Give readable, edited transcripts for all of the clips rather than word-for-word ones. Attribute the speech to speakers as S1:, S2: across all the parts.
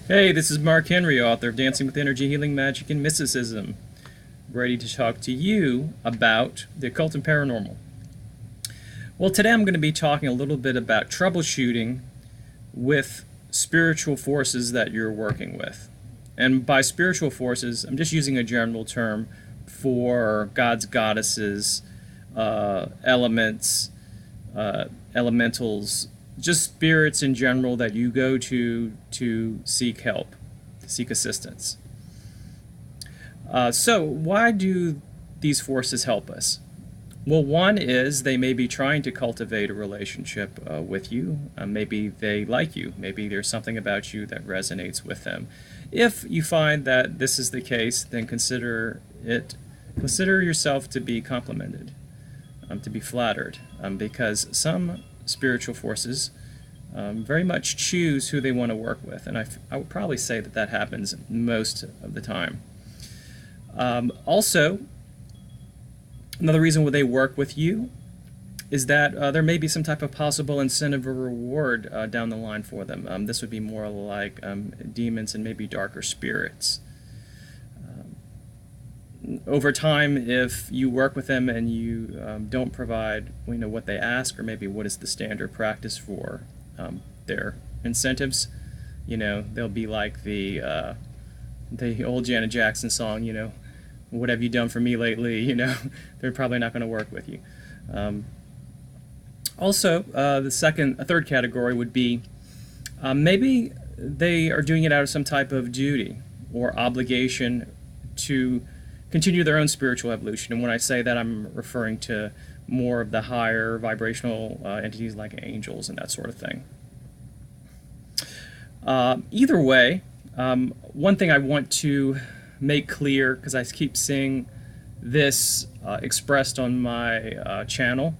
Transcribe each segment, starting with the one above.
S1: Hey, this is Mark Henry, author of Dancing with Energy, Healing, Magic, and Mysticism. Ready to talk to you about the occult and paranormal. Well, today I'm going to be talking a little bit about troubleshooting with spiritual forces that you're working with. And by spiritual forces, I'm just using a general term for gods, goddesses, elementals, just spirits in general that you go to seek help, to seek assistance. So why do these forces help us? Well, one is they may be trying to cultivate a relationship with you. Maybe they like you. Maybe there's something about you that resonates with them. If you find that this is the case, then consider yourself to be complimented, to be flattered, because some spiritual forces very much choose who they want to work with, and I would probably say that that happens most of the time. Also, another reason why they work with you is that there may be some type of possible incentive or reward down the line for them. This would be more like demons and maybe darker spirits. Over time, if you work with them and you don't provide what they ask, or maybe what is the standard practice for their incentives, they'll be like the old Janet Jackson song, what have you done for me lately? They're probably not going to work with you. Also, a third category would be maybe they are doing it out of some type of duty or obligation to continue their own spiritual evolution. And when I say that, I'm referring to more of the higher vibrational entities like angels and that sort of thing. Either way, one thing I want to make clear, because I keep seeing this expressed on my channel,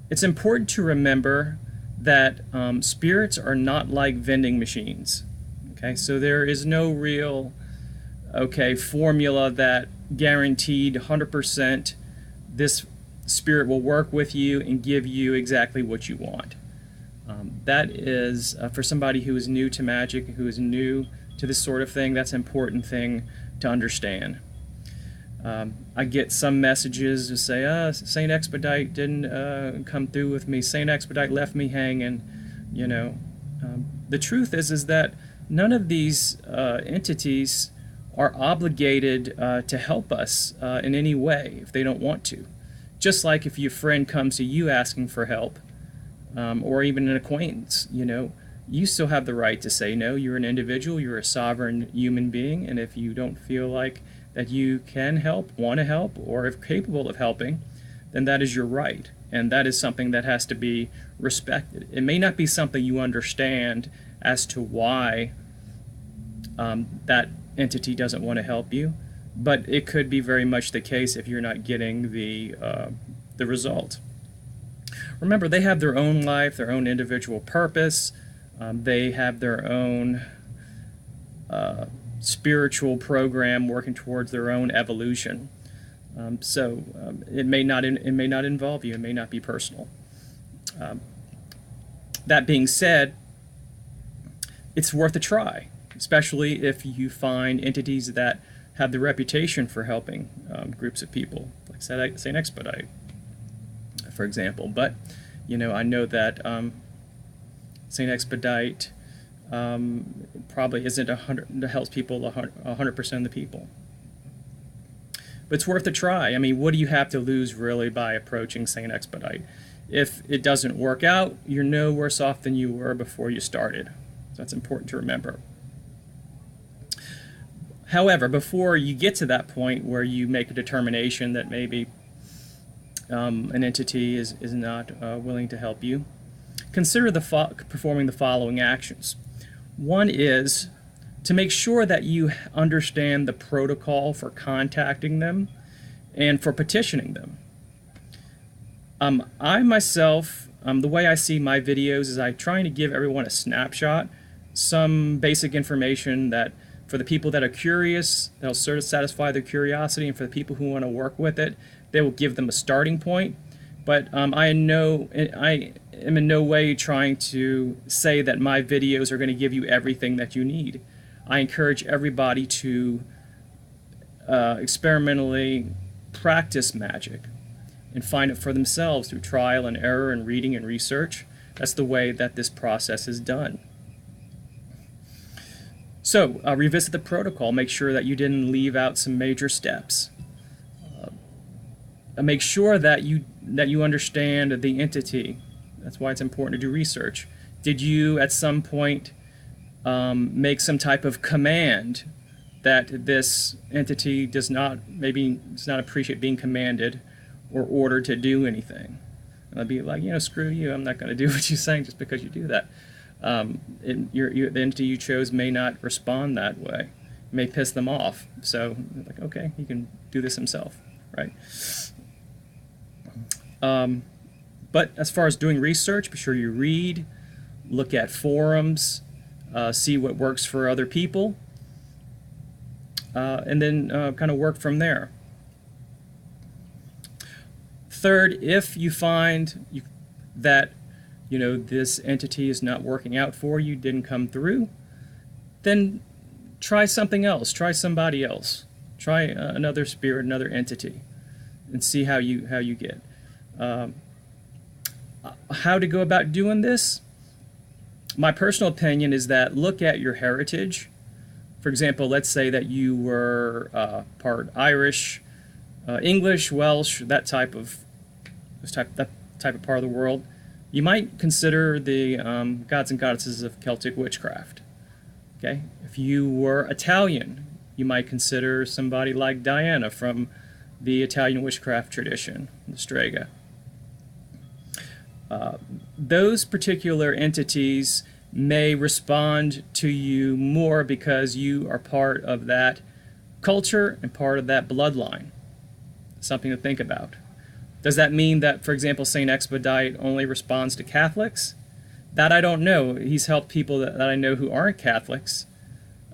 S1: it's important to remember that spirits are not like vending machines. Okay, so there is no real formula that guaranteed 100% this spirit will work with you and give you exactly what you want. That is, for somebody who is new to magic, who is new to this sort of thing, that's an important thing to understand. I get some messages that say, Saint Expedite didn't come through with me. Saint Expedite left me hanging. The truth is that none of these entities are obligated to help us in any way if they don't want to. Just like if your friend comes to you asking for help, or even an acquaintance, you still have the right to say no. You're an individual, you're a sovereign human being, and if you don't feel like that you can help, want to help, or are capable of helping, then that is your right, and that is something that has to be respected. It may not be something you understand as to why that entity doesn't want to help you, but it could be very much the case if you're not getting the result. Remember, they have their own life, their own individual purpose. They have their own spiritual program working towards their own evolution. So it may not involve you. It may not be personal. That being said, it's worth a try, especially if you find entities that have the reputation for helping groups of people, like Saint Expedite, for example. But I know that Saint Expedite probably isn't 100 that helps people 100% of the people. But it's worth a try. I mean, what do you have to lose really by approaching Saint Expedite? If it doesn't work out, you're no worse off than you were before you started. So that's important to remember. However, before you get to that point where you make a determination that maybe an entity is not willing to help you, consider performing the following actions. One is to make sure that you understand the protocol for contacting them and for petitioning them. I myself, the way I see my videos is I'm trying to give everyone a snapshot, some basic information that for the people that are curious, that'll sort of satisfy their curiosity, and for the people who want to work with it, they will give them a starting point. But I am in no way trying to say that my videos are going to give you everything that you need. I encourage everybody to experimentally practice magic and find it for themselves through trial and error and reading and research. That's the way that this process is done. So revisit the protocol. Make sure that you didn't leave out some major steps. Make sure that you understand the entity. That's why it's important to do research. Did you at some point make some type of command that this entity does not appreciate being commanded or ordered to do anything? And I'd be like, screw you, I'm not going to do what you're saying just because you do that. The entity you chose may not respond that way. It may piss them off. So, like, okay, he can do this himself, right? But as far as doing research, be sure you read, look at forums, see what works for other people, and then kind of work from there. Third, if you find that this entity is not working out for you, didn't come through, then try something else. Try somebody else. Try another spirit, another entity, and see how you get. How to go about doing this? My personal opinion is that look at your heritage. For example, let's say that you were part Irish, English, Welsh, that type of part of the world. You might consider the gods and goddesses of Celtic witchcraft. Okay, if you were Italian, you might consider somebody like Diana from the Italian witchcraft tradition, the Strega. Those particular entities may respond to you more because you are part of that culture and part of that bloodline. Something to think about. Does that mean that, for example, Saint Expedite only responds to Catholics? That I don't know. He's helped people that I know who aren't Catholics.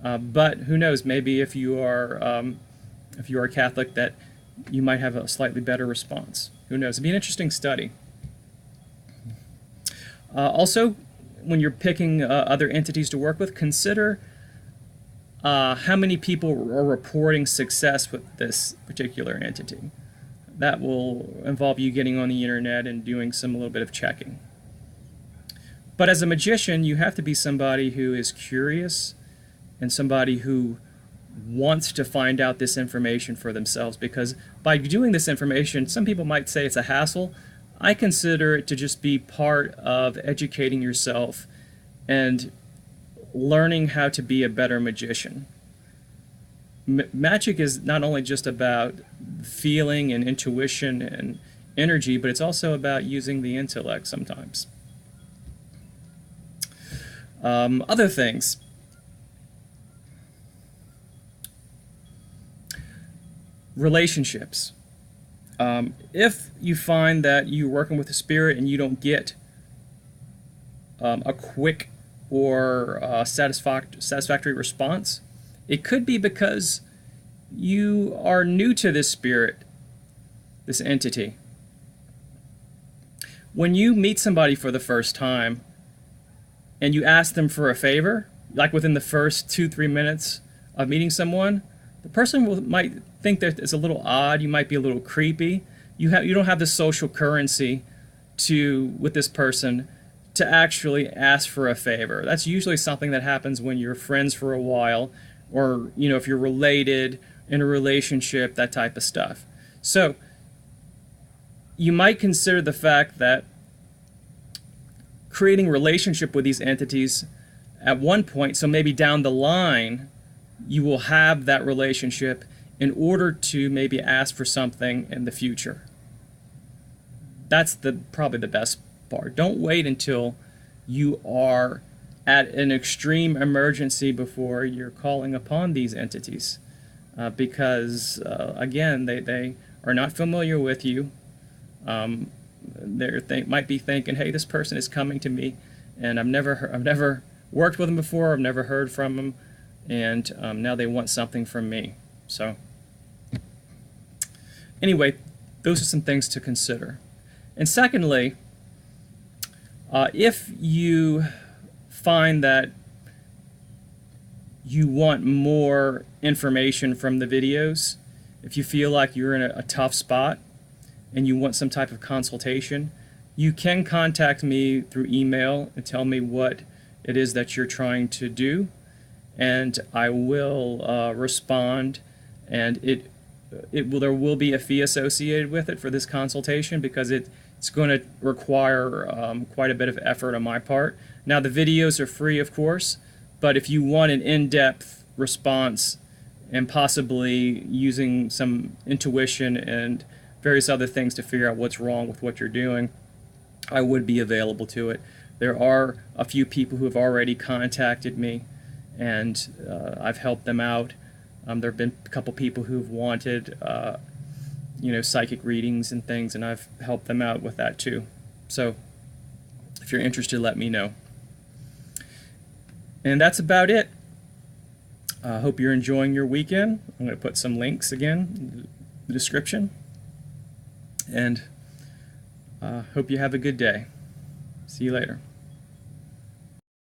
S1: But who knows? Maybe if you are Catholic, that you might have a slightly better response. Who knows? It'd be an interesting study. Also, when you're picking other entities to work with, consider how many people are reporting success with this particular entity. That will involve you getting on the internet and doing a little bit of checking. But as a magician, you have to be somebody who is curious and somebody who wants to find out this information for themselves, because by doing this information, some people might say it's a hassle. I consider it to just be part of educating yourself and learning how to be a better magician. Magic is not only just about feeling and intuition and energy, but it's also about using the intellect sometimes. Other things. Relationships. If you find that you're working with a spirit and you don't get a quick or satisfactory response, it could be because you are new to this spirit, this entity. When you meet somebody for the first time and you ask them for a favor, like within the first 2-3 minutes of meeting someone, the person might think that it's a little odd. You might be a little creepy. You don't have the social currency with this person to actually ask for a favor. That's usually something that happens when you're friends for a while, or if you're related in a relationship, that type of stuff. So you might consider the fact that creating a relationship with these entities at one point, so maybe down the line, you will have that relationship in order to maybe ask for something in the future. That's probably the best part. Don't wait until you are at an extreme emergency before you're calling upon these entities, because again, they are not familiar with you. They might be thinking, hey, this person is coming to me, and I've never worked with them before, I've never heard from them, and now they want something from me. So anyway, those are some things to consider. And secondly, if you find that you want more information from the videos, if you feel like you're in a tough spot and you want some type of consultation, you can contact me through email and tell me what it is that you're trying to do, and I will respond, and there will be a fee associated with it for this consultation, because it's going to require quite a bit of effort on my part. Now, the videos are free, of course, but if you want an in-depth response and possibly using some intuition and various other things to figure out what's wrong with what you're doing, I would be available to it. There are a few people who have already contacted me, and I've helped them out. There have been a couple people who've wanted psychic readings and things, and I've helped them out with that too. So if you're interested, let me know. And that's about it. I hope you're enjoying your weekend. I'm going to put some links again in the description. And hope you have a good day. See you later.